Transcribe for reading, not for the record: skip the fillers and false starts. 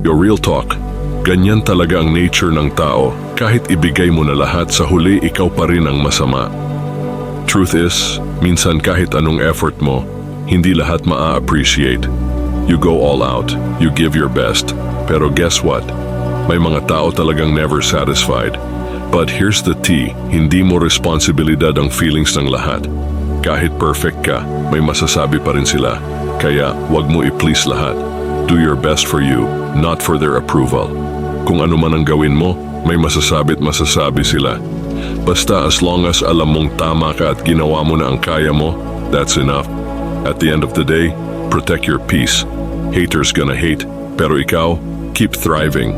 Yo, real talk. Ganyan talaga ang nature ng tao. Kahit ibigay mo na lahat, sa huli ikaw pa rin ang masama. Truth is, minsan kahit anong effort mo, hindi lahat maa-appreciate. You go all out, you give your best. Pero guess what? May mga tao talagang never satisfied. But here's the tea, hindi mo responsibilidad ang feelings ng lahat. Kahit perfect ka, may masasabi pa rin sila. Kaya wag mo i-please lahat. Do your best for you, not for their approval. Kung ano man ang gawin mo, may masasabi't masasabi sila. Basta as long as alam mong tama ka at ginawa mo na ang kaya mo, that's enough. At the end of the day, protect your peace. Haters gonna hate, pero ikaw, keep thriving.